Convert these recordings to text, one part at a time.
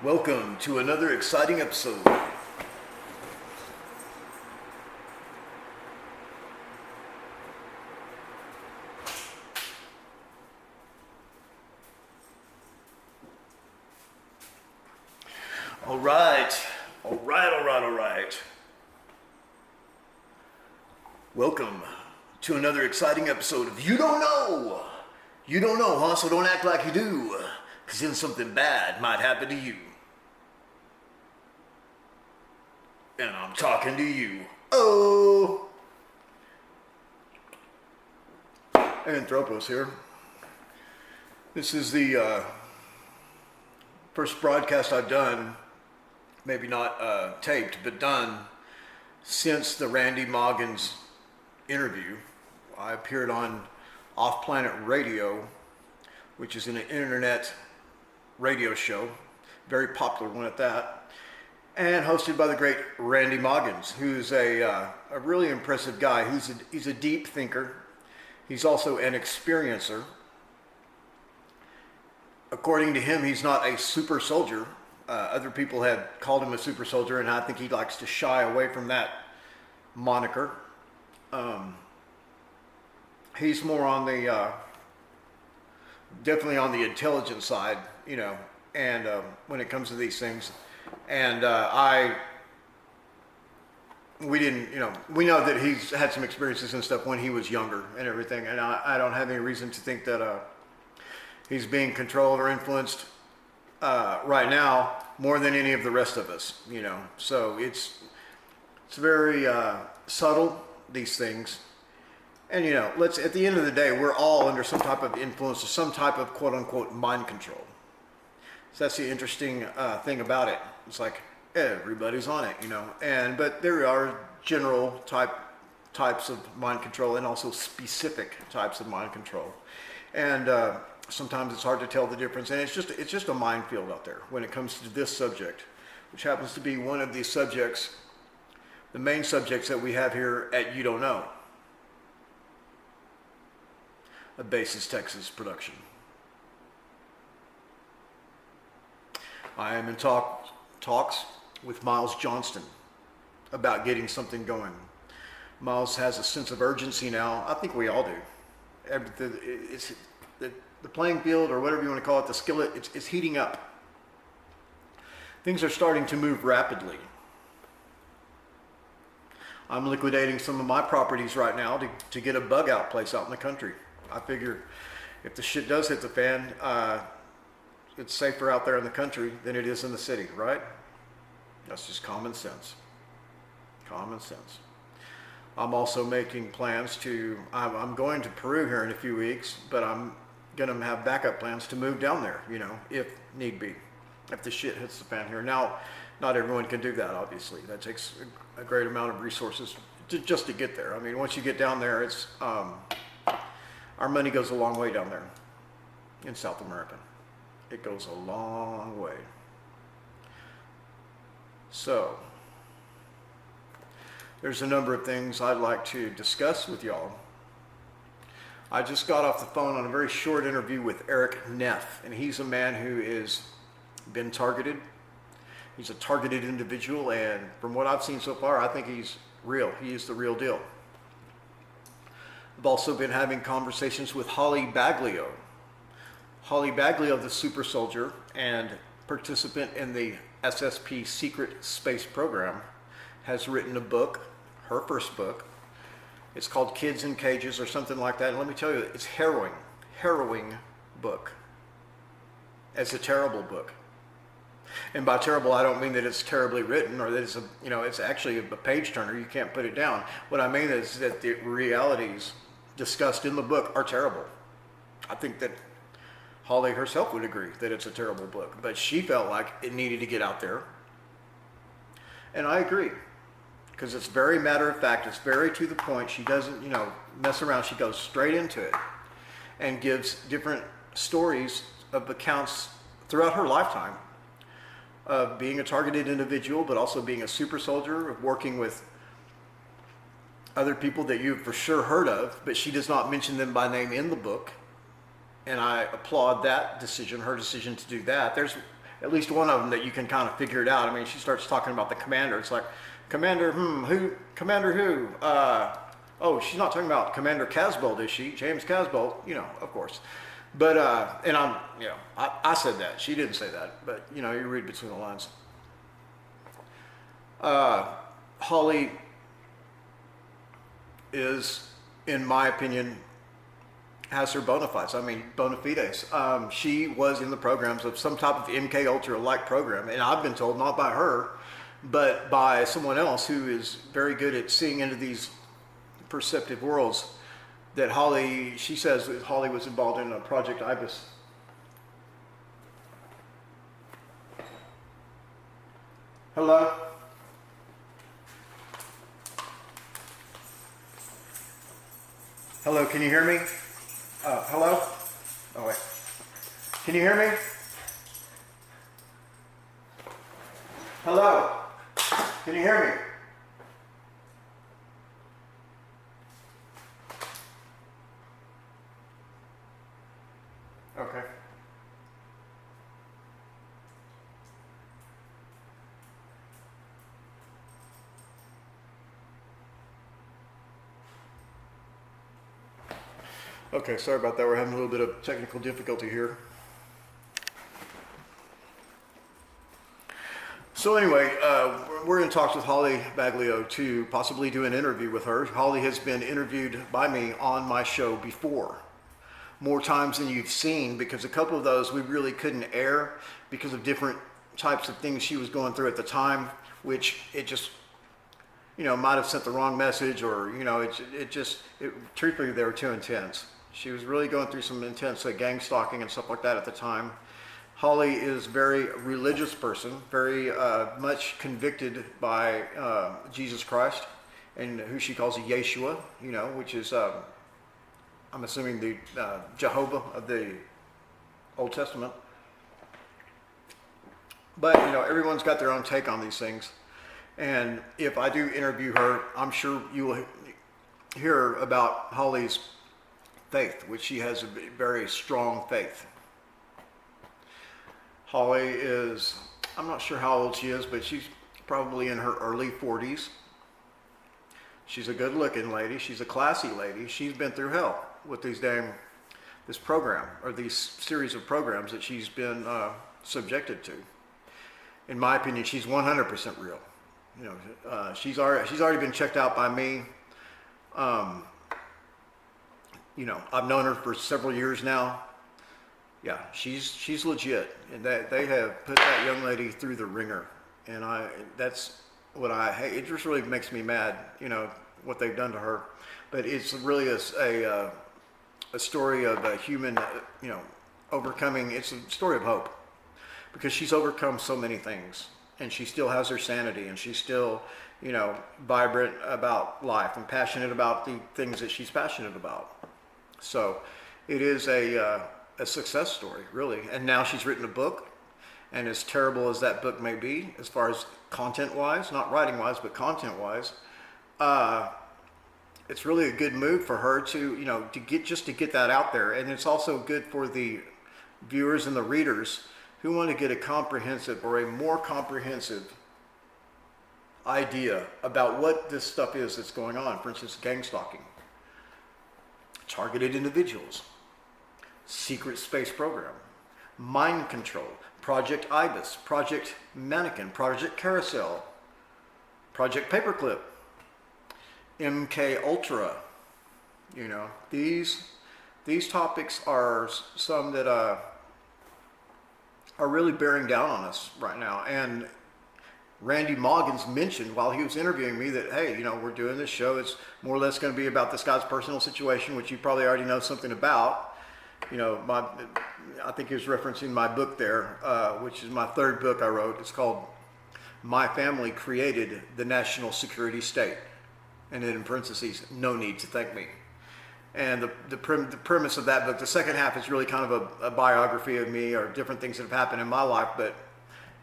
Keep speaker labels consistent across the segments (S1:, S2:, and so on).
S1: Welcome to another exciting episode. All right. Welcome to another exciting episode of You Don't Know. You don't know, huh? So don't act like you do, because then something bad might happen to you. And I'm talking to you. Oh! Anthropos here. This is the first broadcast I've done, maybe not taped, but done since the Randy Moggins interview. I appeared on Off Planet Radio, which is an internet radio show, very popular one at that, and hosted by the great Randy Moggins, who's a really impressive guy. He's a deep thinker. He's also an experiencer. According to him, he's not a super soldier. Other people had called him a super soldier, and I think he likes to shy away from that moniker. He's more on the, definitely on the intelligence side, and when it comes to these things. And we know that he's had some experiences and stuff when he was younger and everything, and I don't have any reason to think that he's being controlled or influenced right now more than any of the rest of us, So it's very subtle, these things. And at the end of the day, we're all under some type of influence or some type of quote unquote mind control. So that's the interesting thing about it. It's like everybody's on it, but there are general types of mind control and also specific types of mind control. And sometimes it's hard to tell the difference, and it's just a minefield out there when it comes to this subject, which happens to be one of the subjects, the main subjects that we have here at You Don't Know, a Basis Texas production. I am in talks with Miles Johnston about getting something going. Miles has a sense of urgency now. I think we all do. It's the playing field, or whatever you want to call it, the skillet, it's heating up. Things are starting to move rapidly. I'm liquidating some of my properties right now to get a bug out place out in the country. I figure if the shit does hit the fan, it's safer out there in the country than it is in the city, right? That's just common sense. Common sense. I'm also making plans I'm going to Peru here in a few weeks, but I'm going to have backup plans to move down there, if need be, if the shit hits the fan here. Now, not everyone can do that, obviously. That takes a great amount of resources just to get there. I mean, once you get down there, it's our money goes a long way down there in South America. It goes a long way. So, there's a number of things I'd like to discuss with y'all. I just got off the phone on a very short interview with Eric Neff, and he's a man who has been targeted. He's a targeted individual, and from what I've seen so far, I think he's real. He is the real deal. I've also been having conversations with Holly Baglio. Holly Baglio, the Super Soldier and participant in the SSP Secret Space Program, has written a book, her first book. It's called Kids in Cages or something like that. And let me tell you, it's harrowing book. It's a terrible book. And by terrible, I don't mean that it's terribly written or that it's actually a page turner. You can't put it down. What I mean is that the realities discussed in the book are terrible. I think that Holly herself would agree that it's a terrible book, but she felt like it needed to get out there. And I agree, because it's very matter of fact. It's very to the point. She doesn't, mess around. She goes straight into it and gives different stories of accounts throughout her lifetime of being a targeted individual, but also being a super soldier, of working with other people that you've for sure heard of, but she does not mention them by name in the book. And I applaud that decision, her decision to do that. at least one of them that you can kind of figure it out. I mean, she starts talking about the commander. It's like, commander, who? Commander who? Oh, she's not talking about Commander Casbolt, is she? James Casbolt, you know, of course. But, and I'm, you know, I said that. She didn't say that, but, you know, you read between the lines. Holly is, in my opinion, has her bona fides. I mean, bona fides. She was in the programs of some type of MK Ultra-like program, and I've been told, not by her, but by someone else who is very good at seeing into these perceptive worlds, that Holly, she says that Holly was involved in a Project Ibis. Hello? Hello, can you hear me? Hello? Oh, wait. Can you hear me? Hello? Can you hear me? Okay. Okay, sorry about that. We're having a little bit of technical difficulty here. So anyway, we're in talks with Holly Baglio to possibly do an interview with her. Holly has been interviewed by me on my show before, more times than you've seen, because a couple of those we really couldn't air because of different types of things she was going through at the time, which it just, you know, might have sent the wrong message, or, you know, truthfully, they were too intense. She was really going through some intense gang stalking and stuff like that at the time. Holly is a very religious person, very much convicted by Jesus Christ, and who she calls Yeshua, you know, which is, I'm assuming, the Jehovah of the Old Testament. But, you know, everyone's got their own take on these things. And if I do interview her, I'm sure you will hear about Holly's faith, which she has a very strong faith. Holly is, I'm not sure how old she is, but she's probably in her early 40s. She's a good looking lady. She's a classy lady. She's been through hell with this program, or these series of programs that she's been subjected to. In my opinion, she's 100% real. You know, she's already been checked out by me. You know, I've known her for several years now. Yeah, she's legit, and they have put that young lady through the ringer, and that's what I hate. It just really makes me mad, you know, what they've done to her. But it's really a story of a human, you know, overcoming. It's a story of hope, because she's overcome so many things, and she still has her sanity, and she's still, you know, vibrant about life and passionate about the things that she's passionate about. So it is a success story, really. And now she's written a book, and as terrible as that book may be, as far as content-wise, not writing-wise, but content-wise, it's really a good move for her to, you know, to get that out there. And it's also good for the viewers and the readers who want to get a comprehensive, or a more comprehensive idea about what this stuff is that's going on. For instance, gang stalking, targeted individuals, secret space program, mind control, Project Ibis, Project Mannequin, Project Carousel, Project Paperclip, MK Ultra. You know, these topics are some that are really bearing down on us right now. And Randy Moggins mentioned while he was interviewing me that, hey, you know, we're doing this show. It's more or less going to be about this guy's personal situation, which you probably already know something about. You know, I think he was referencing my book there, which is my third book I wrote. It's called My Family Created the National Security State. And then in parentheses, no need to thank me. And the premise of that book, the second half, is really kind of a biography of me, or different things that have happened in my life. But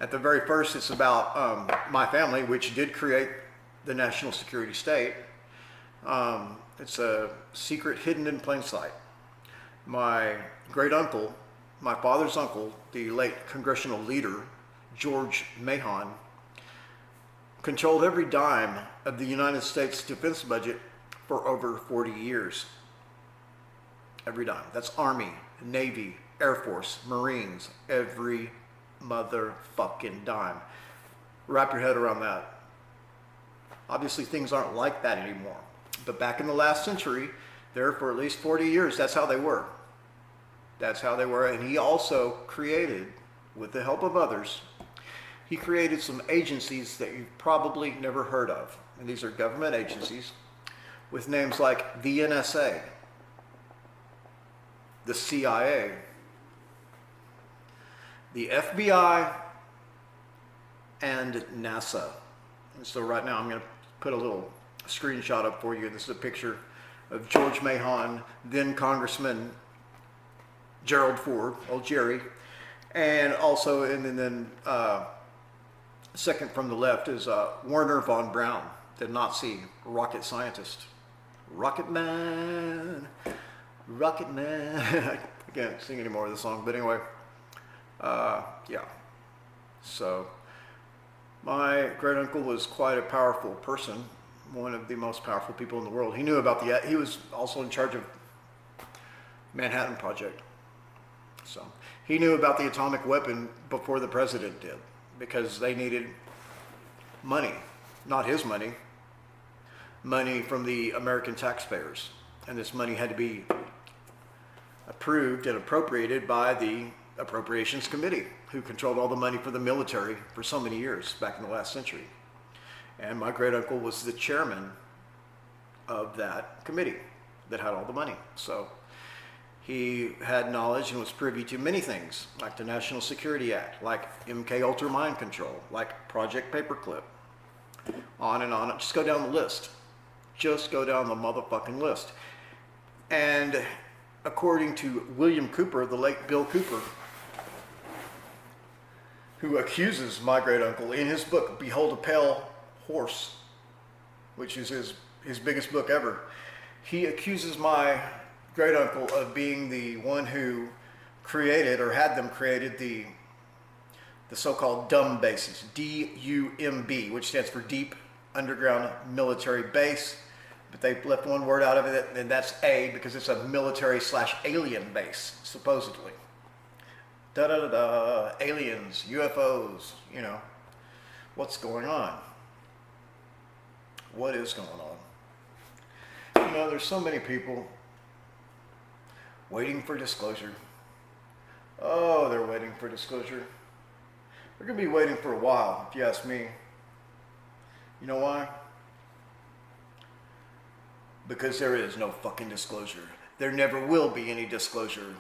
S1: at the very first, it's about my family, which did create the national security state. It's a secret hidden in plain sight. My great uncle, my father's uncle, the late congressional leader George Mahon, controlled every dime of the United States defense budget for over 40 years. Every dime. That's Army, Navy, Air Force, Marines, every motherfucking dime. Wrap your head around that. Obviously things aren't like that anymore. But back in the last century, there for at least 40 years, that's how they were. That's how they were. And he also created, with the help of others, he created some agencies that you've probably never heard of. And these are government agencies with names like the NSA, the CIA, the FBI, and NASA. And so right now I'm going to put a little screenshot up for you. This is a picture of George Mahon, then Congressman Gerald Ford, old Jerry, and also, and then second from the left is Werner von Braun, the Nazi rocket scientist. Rocket Man, Rocket Man. I can't sing any more of the song, but anyway, yeah. So my great uncle was quite a powerful person, one of the most powerful people in the world. He knew about he was also in charge of Manhattan Project. So he knew about the atomic weapon before the president did, because they needed money, not his money, money from the American taxpayers. And this money had to be approved and appropriated by the Appropriations Committee, who controlled all the money for the military for so many years back in the last century. And my great uncle was the chairman of that committee that had all the money. So he had knowledge and was privy to many things, like the National Security Act, like MK Ultra mind control, like Project Paperclip, on and on. Just go down the list. Just go down the motherfucking list. And according to William Cooper, the late Bill Cooper, who accuses my great uncle in his book, Behold a Pale Horse, which is his biggest book ever, he accuses my great uncle of being the one who created, or had them created, the so-called dumb bases, DUMB, which stands for Deep Underground Military Base. But they left one word out of it, and that's A, because it's a military/alien base, supposedly. Da-da-da-da, aliens, UFOs, you know. What's going on? What is going on? You know, there's so many people waiting for disclosure. Oh, they're waiting for disclosure. They're going to be waiting for a while, if you ask me. You know why? Because there is no fucking disclosure. There never will be any disclosure.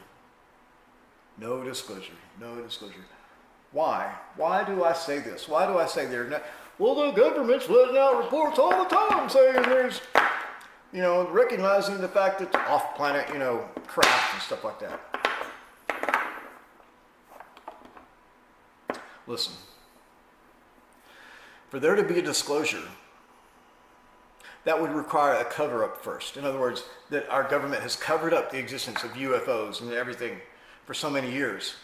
S1: No disclosure. No disclosure. Why? Why do I say this? Why do I say they're not? Well, the government's letting out reports all the time saying there's, you know, recognizing the fact that off-planet, you know, craft and stuff like that. Listen. For there to be a disclosure, that would require a cover-up first. In other words, that our government has covered up the existence of UFOs and everything for so many years.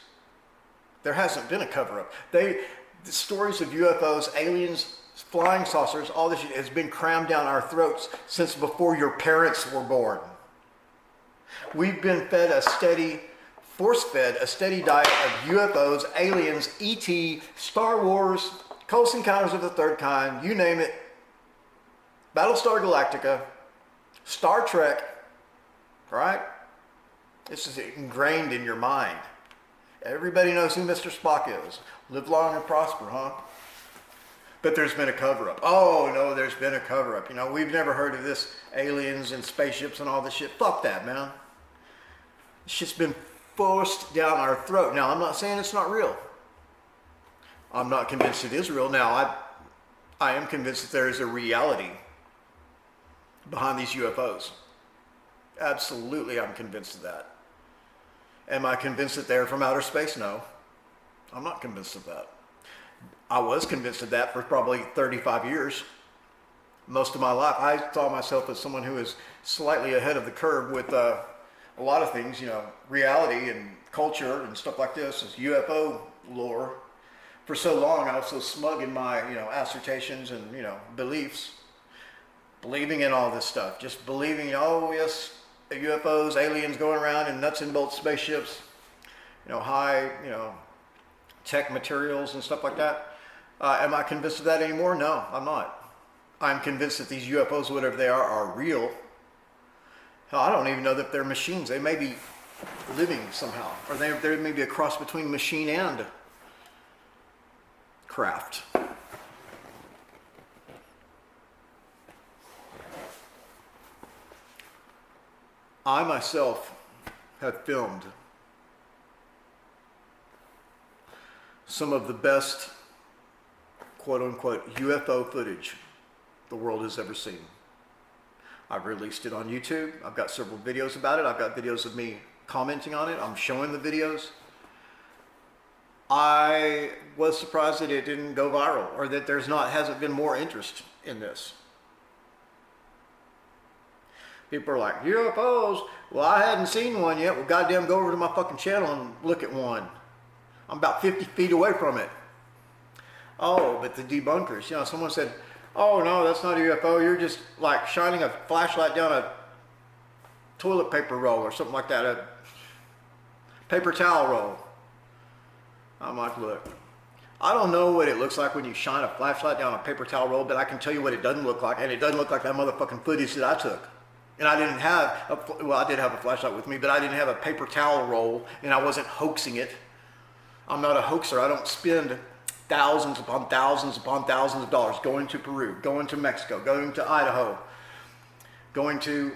S1: There hasn't been a cover-up. The stories of UFOs, aliens, flying saucers, all this shit has been crammed down our throats since before your parents were born. We've been fed a steady, force-fed, a steady diet of UFOs, aliens, ET, Star Wars, Close Encounters of the Third Kind, you name it. Battlestar Galactica, Star Trek, right? This is ingrained in your mind. Everybody knows who Mr. Spock is. Live long and prosper, huh? But there's been a cover-up. Oh, no, there's been a cover-up. You know, we've never heard of this aliens and spaceships and all this shit. Fuck that, man. It's just been forced down our throat. Now, I'm not saying it's not real. I'm not convinced it is real. Now, I am convinced that there is a reality behind these UFOs. Absolutely, I'm convinced of that. Am I convinced that they're from outer space? No. I'm not convinced of that. I was convinced of that for probably 35 years. Most of my life, I saw myself as someone who is slightly ahead of the curve with a lot of things, you know, reality and culture and stuff like this, as UFO lore. For so long, I was so smug in my, assertions and, beliefs, believing in all this stuff, just believing, oh yes, UFOs, aliens going around in nuts and bolts spaceships, high, tech materials and stuff like that. Am I convinced of that anymore? No, I'm not. I'm convinced that these UFOs, whatever they are real. Hell, I don't even know that they're machines. They may be living somehow, or they may be a cross between machine and craft. I myself have filmed some of the best quote-unquote UFO footage the world has ever seen. I've released it on YouTube. I've got several videos about it. I've got videos of me commenting on it. I'm showing the videos. I was surprised that it didn't go viral, or that hasn't been more interest in this. People are like, UFOs? Well, I hadn't seen one yet. Well, goddamn, go over to my fucking channel and look at one. I'm about 50 feet away from it. Oh, but the debunkers, someone said, oh no, that's not a UFO. You're just like shining a flashlight down a toilet paper roll or something like that, a paper towel roll. I'm like, look, I don't know what it looks like when you shine a flashlight down a paper towel roll, but I can tell you what it doesn't look like, and it doesn't look like that motherfucking footage that I took. And I didn't have, I did have a flashlight with me, but I didn't have a paper towel roll, and I wasn't hoaxing it. I'm not a hoaxer. I don't spend thousands upon thousands upon thousands of dollars going to Peru, going to Mexico, going to Idaho, going to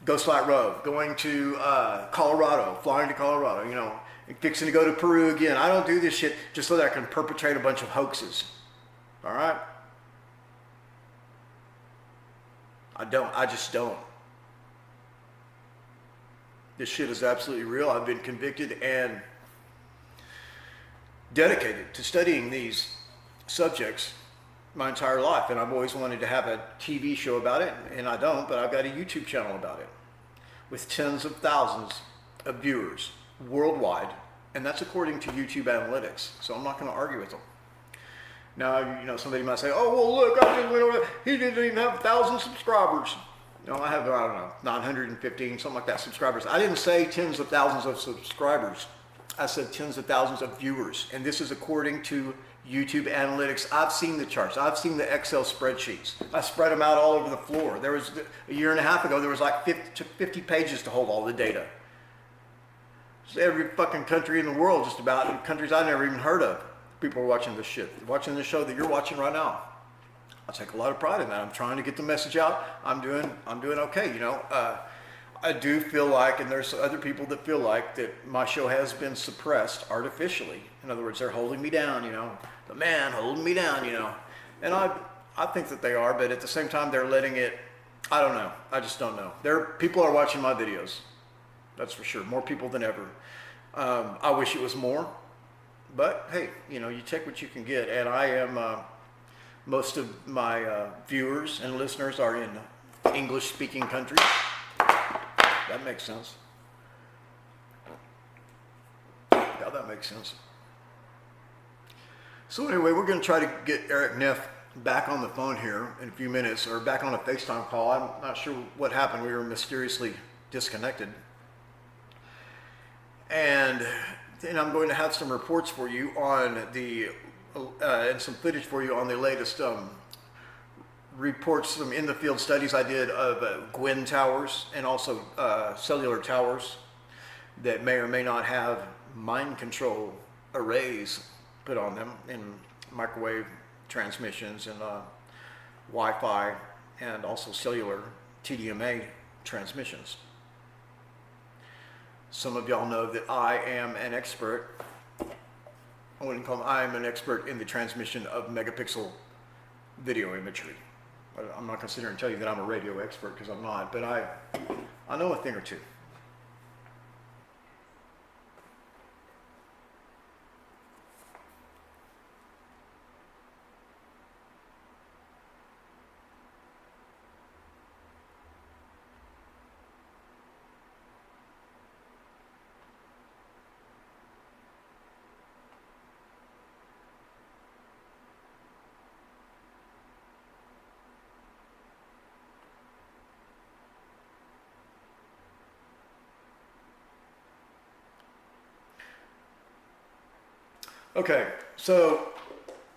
S1: Ghost Light Road, going to Colorado, flying to Colorado, fixing to go to Peru again. I don't do this shit just so that I can perpetrate a bunch of hoaxes. All right? I just don't. This shit is absolutely real. I've been convicted and dedicated to studying these subjects my entire life, and I've always wanted to have a TV show about it, and I don't, but I've got a YouTube channel about it with tens of thousands of viewers worldwide, and that's according to YouTube analytics, so I'm not going to argue with them. Now, somebody might say, oh, well, look, I just went over there. He didn't even have 1,000 subscribers. No, I have, 915, something like that, subscribers. I didn't say tens of thousands of subscribers. I said tens of thousands of viewers, and this is according to YouTube analytics. I've seen the charts. I've seen the Excel spreadsheets. I spread them out all over the floor. There was, a year and a half ago, there was like 50 pages to hold all the data. So every fucking country in the world, just about, and countries I've never even heard of. People are watching this shit. They're watching the show that you're watching right now. I take a lot of pride in that. I'm trying to get the message out. I'm doing okay, I do feel like, and there's other people that feel like, that my show has been suppressed artificially. In other words, they're holding me down, the man holding me down, and I think that they are, but at the same time, they're letting it, I don't know. I just don't know. People are watching my videos. That's for sure. More people than ever. I wish it was more, but hey, you take what you can get, and I am, most of my viewers and listeners are in English-speaking countries. That makes sense. Yeah, that makes sense. So anyway, we're going to try to get Eric Neff back on the phone here in a few minutes, or back on a FaceTime call. I'm not sure what happened. We were mysteriously disconnected. And I'm going to have some reports for you on and some footage for you on the latest reports, some in-the-field studies I did of Gwyn towers and also cellular towers that may or may not have mind control arrays put on them in microwave transmissions and Wi-Fi and also cellular TDMA transmissions. Some of y'all know that I am an expert. I am an expert in the transmission of megapixel video imagery. I'm not considering telling you that I'm a radio expert, because I'm not, but I know a thing or two. Okay, so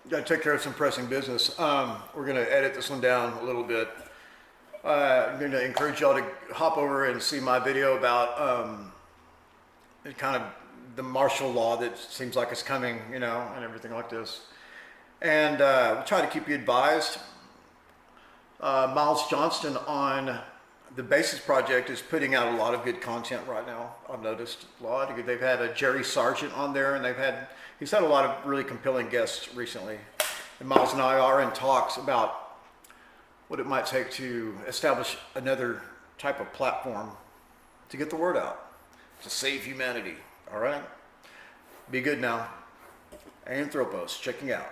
S1: gotta take care of some pressing business. We're gonna edit this one down a little bit. I'm gonna encourage y'all to hop over and see my video about kind of the martial law that seems like it's coming, you know, and everything like this. And we'll try to keep you advised. Miles Johnston on the Basis Project is putting out a lot of good content right now. I've noticed a lot. They've had a Jerry Sargent on there, and he's had a lot of really compelling guests recently. And Miles and I are in talks about what it might take to establish another type of platform to get the word out, to save humanity. All right? Be good now. Anthropos, checking out.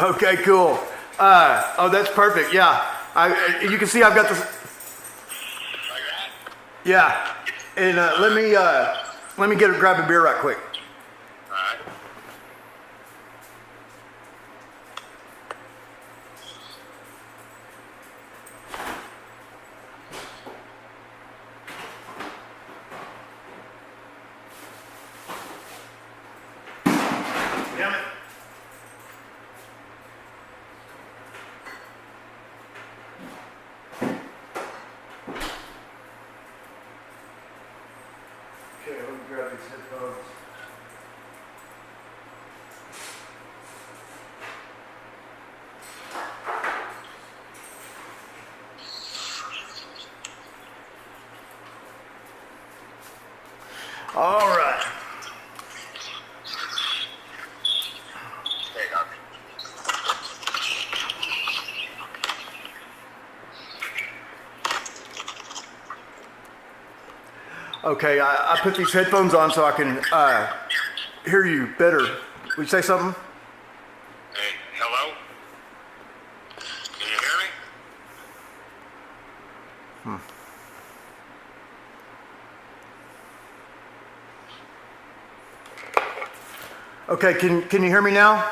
S1: Okay, cool. Oh, that's perfect. Yeah, you can see I've got this. Like that? Yeah, and let me grab a beer right quick.
S2: All right.
S1: Damn it. Okay, let me grab these headphones. All right.
S2: Hey, Doc.
S1: Okay, I put these headphones on so I can hear you better. Would you say something?
S2: Hey, hello? Can you hear me?
S1: Okay, can you hear me now?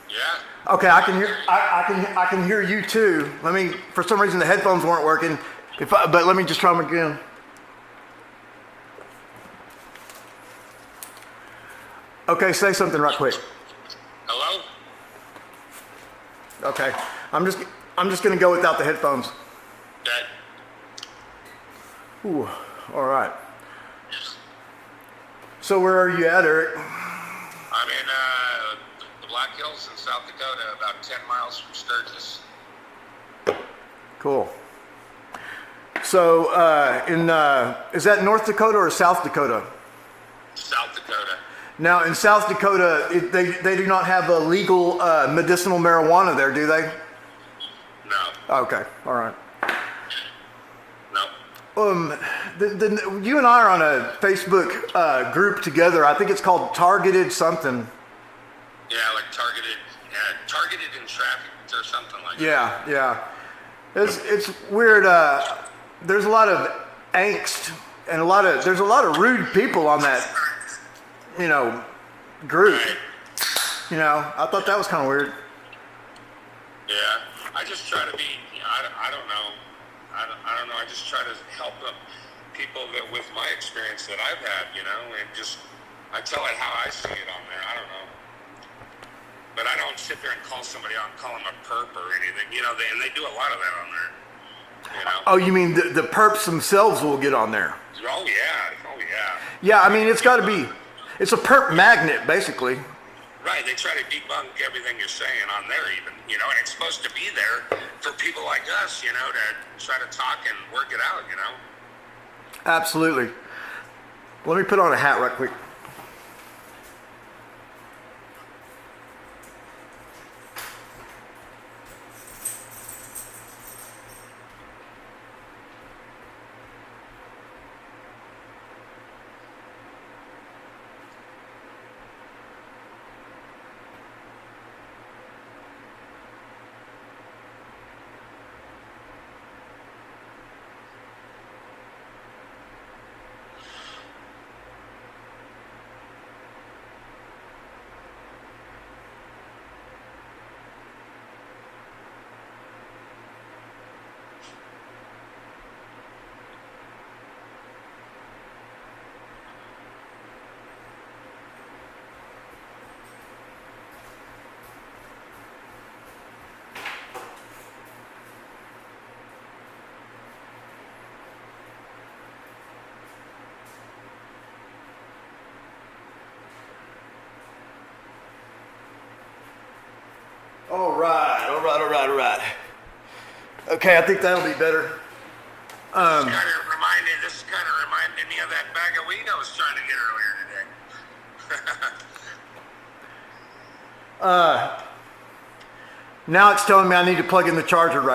S2: Yeah?
S1: Okay, I can hear you too. For some reason the headphones weren't working. But let me just try them again. Okay, say something right quick.
S2: Hello?
S1: Okay, I'm just gonna go without the headphones.
S2: Dead.
S1: Ooh, all right. So where are you at, Eric?
S2: I'm in the Black Hills in South Dakota, about 10 miles from Sturgis.
S1: Cool. So is that North Dakota or South Dakota?
S2: South Dakota.
S1: Now in South Dakota, they do not have a legal medicinal marijuana there, do they?
S2: No.
S1: Okay, all right.
S2: No.
S1: You and I are on a Facebook group together. I think it's called Targeted something.
S2: Yeah, like targeted in traffic or something like that.
S1: Yeah. It's weird. There's a lot of angst and there's a lot of rude people on that, group.
S2: Right.
S1: I thought that was kind of weird.
S2: Yeah, I just try to be, I don't know. I don't know. I just try to help people that with my experience that I've had, and just, I tell it how I see it on there. I don't know. But I don't sit there and call somebody out and call them a perp or anything, and they do a lot of that on there,
S1: Oh, you mean the perps themselves will get on there?
S2: Oh, yeah.
S1: Yeah, I mean, it's a perp magnet, basically.
S2: Right, they try to debunk everything you're saying on there even, and it's supposed to be there for people like us, to try to talk and work it out,
S1: Absolutely. Let me put on a hat right quick. All right. Okay, I think that'll be better.
S2: This kind of reminded me of that bag of weed I was trying to get earlier today.
S1: Now it's telling me I need to plug in the charger right